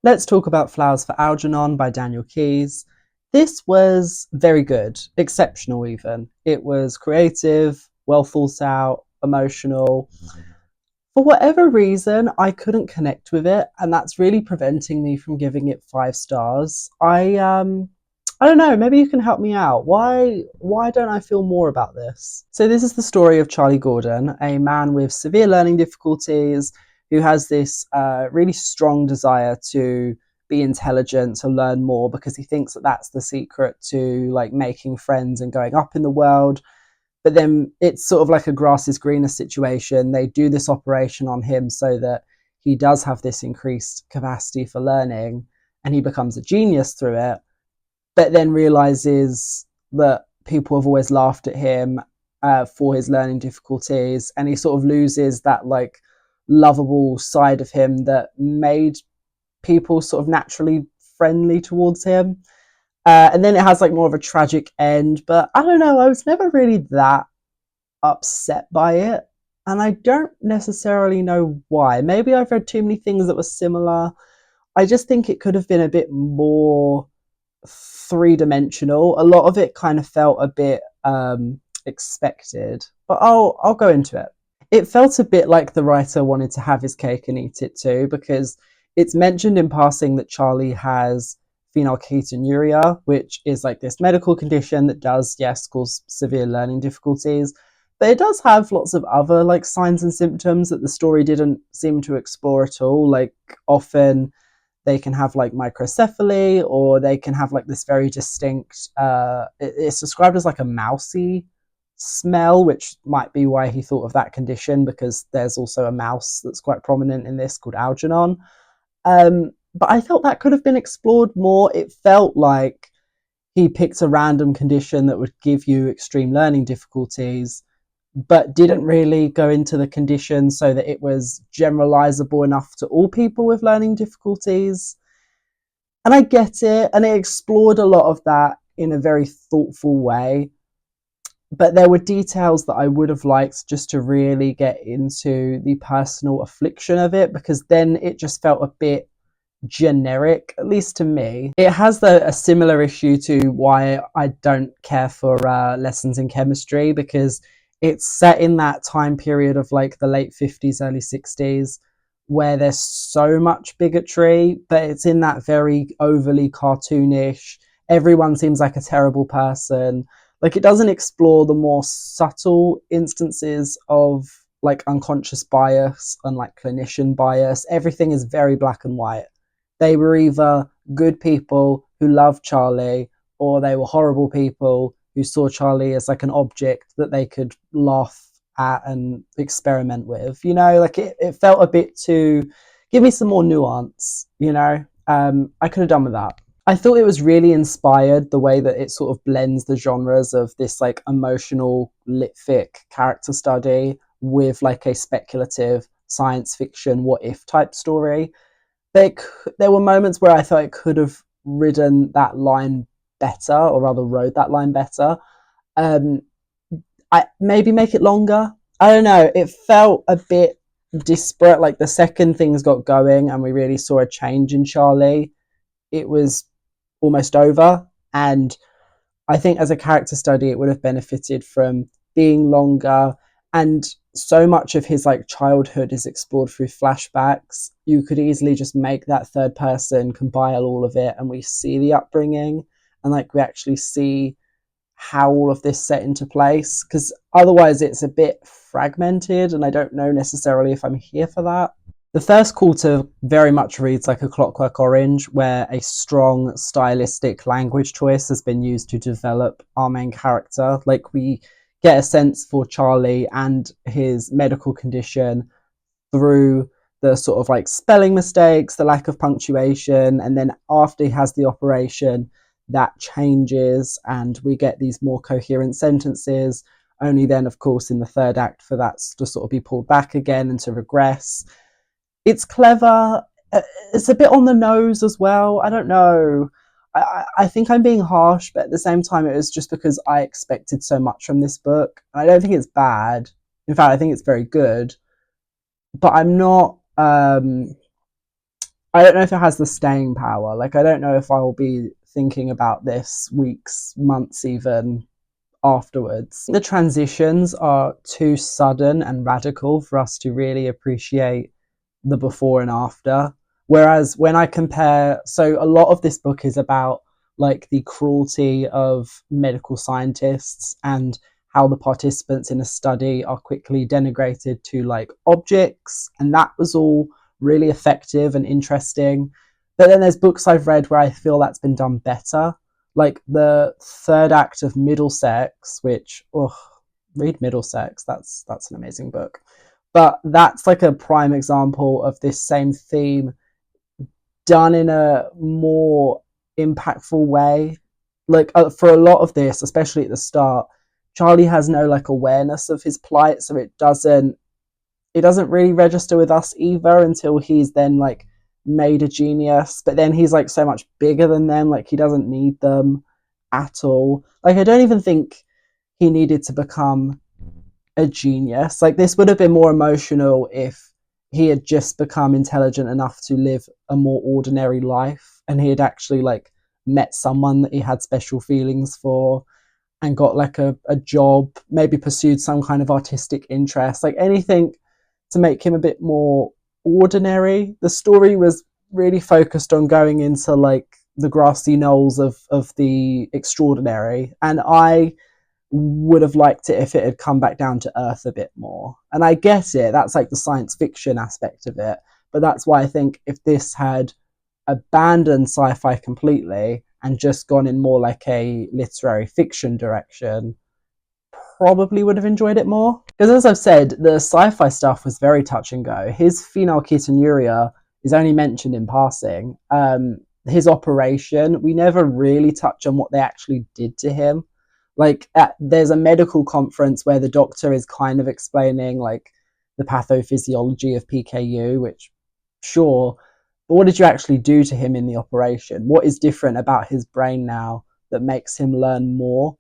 Let's talk about Flowers for Algernon by Daniel Keyes. This was very good, exceptional even. It was creative, well thought out, emotional. For whatever reason, I couldn't connect with it, and that's really preventing me from giving it 5 stars. I don't know, maybe you can help me out. Why don't I feel more about this? So this is the story of Charlie Gordon, a man with severe learning difficulties who has this really strong desire to be intelligent, to learn more, because he thinks that that's the secret to like making friends and going up in the world. But then it's sort of like a grass is greener situation. They do this operation on him so that he does have this increased capacity for learning, and he becomes a genius through it, but then realizes that people have always laughed at him for his learning difficulties, and he sort of loses that like lovable side of him that made people sort of naturally friendly towards him. And then it has like more of a tragic end, but I don't know, I was never really that upset by it. And I don't necessarily know why. Maybe I've read too many things that were similar. I just think it could have been a bit more three-dimensional. A lot of it kind of felt a bit expected, but I'll go into it. It felt a bit like the writer wanted to have his cake and eat it too, because it's mentioned in passing that Charlie has phenylketonuria, which is like this medical condition that does, yes, cause severe learning difficulties. But it does have lots of other like signs and symptoms that the story didn't seem to explore at all. Like often they can have like microcephaly, or they can have like this very distinct it's described as like a mousy smell, which might be why he thought of that condition, because there's also a mouse that's quite prominent in this called Algernon. But I felt that could have been explored more. It felt like he picked a random condition that would give you extreme learning difficulties, but didn't really go into the condition so that it was generalizable enough to all people with learning difficulties. And I get it, and it explored a lot of that in a very thoughtful way. But there were details that I would have liked just to really get into the personal affliction of it, because then it just felt a bit generic, at least to me. It has a similar issue to why I don't care for lessons in chemistry, because it's set in that time period of like the late 50s, early 60s, where there's so much bigotry, but it's in that very overly cartoonish, everyone seems like a terrible person. Like it doesn't explore the more subtle instances of like unconscious bias and like clinician bias. Everything is very black and white. They were either good people who loved Charlie, or they were horrible people who saw Charlie as like an object that they could laugh at and experiment with. You know, like it felt a bit too, give me some more nuance, you know? I could have done with that. I thought it was really inspired the way that it sort of blends the genres of this like emotional lit fic character study with like a speculative science fiction what if type story. there there were moments where I thought it could have ridden that line better, or rather rode that line better. Um, I maybe make it longer. I don't know. It felt a bit disparate. Like the second things got going and we really saw a change in Charlie, it was almost over. And I think as a character study, it would have benefited from being longer. And so much of his like childhood is explored through flashbacks. You could easily just make that third person compile all of it, and we see the upbringing, and like we actually see how all of this set into place. Because otherwise, it's a bit fragmented, and I don't know necessarily if I'm here for that. The first quarter very much reads like a Clockwork Orange, where a strong stylistic language choice has been used to develop our main character. Like we get a sense for Charlie and his medical condition through the sort of like spelling mistakes, the lack of punctuation, and then after he has the operation, that changes and we get these more coherent sentences. Only then, of course, in the third act for that to sort of be pulled back again and to regress. It's clever. It's a bit on the nose as well. I don't know. I think I'm being harsh, but at the same time, it was just because I expected so much from this book. I don't think it's bad. In fact, I think it's very good. But I'm not. I don't know if it has the staying power. Like, I don't know if I will be thinking about this weeks, months, even afterwards. The transitions are too sudden and radical for us to really appreciate the before and after. Whereas when I compare, so a lot of this book is about like the cruelty of medical scientists and how the participants in a study are quickly denigrated to like objects, and that was all really effective and interesting. But then there's books I've read where I feel that's been done better, like the third act of Middlesex, which, oh, read Middlesex. That's an amazing book. But that's like a prime example of this same theme done in a more impactful way. Like, for a lot of this, especially at the start, Charlie has no like awareness of his plight, so it doesn't really register with us either until he's then like made a genius. But then he's like so much bigger than them, like he doesn't need them at all. Like, I don't even think he needed to become a genius. Like, this would have been more emotional if he had just become intelligent enough to live a more ordinary life, and he had actually like met someone that he had special feelings for and got like a job, maybe pursued some kind of artistic interest, like anything to make him a bit more ordinary. The story was really focused on going into like the grassy knolls of the extraordinary, and I would have liked it if it had come back down to earth a bit more. And I get it, that's like the science fiction aspect of it, but that's why I think if this had abandoned sci-fi completely and just gone in more like a literary fiction direction, probably would have enjoyed it more. Because as I've said, the sci-fi stuff was very touch and go. His female ketonuria is only mentioned in passing. His operation, we never really touch on what they actually did to him. Like, there's a medical conference where the doctor is kind of explaining like the pathophysiology of PKU, which, sure, but what did you actually do to him in the operation? What is different about his brain now that makes him learn more?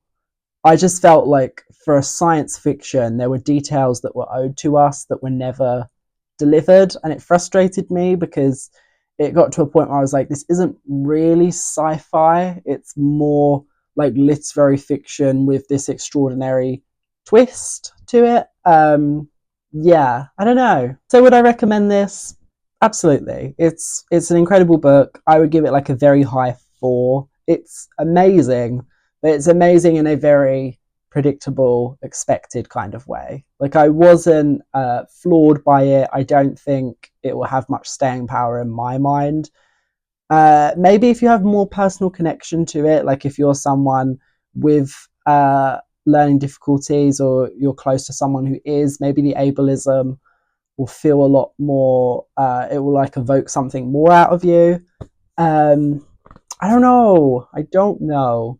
I just felt like for a science fiction, there were details that were owed to us that were never delivered. And it frustrated me because it got to a point where I was like, this isn't really sci fi. It's more like literary fiction with this extraordinary twist to it. Yeah, I don't know. So would I recommend this? Absolutely. It's an incredible book. I would give it like a very high 4. It's amazing, but it's amazing in a very predictable, expected kind of way. Like, I wasn't floored by it. I don't think it will have much staying power in my mind. Maybe if you have more personal connection to it, like if you're someone with learning difficulties or you're close to someone who is, maybe the ableism will feel a lot more, it will like evoke something more out of you. um I don't know.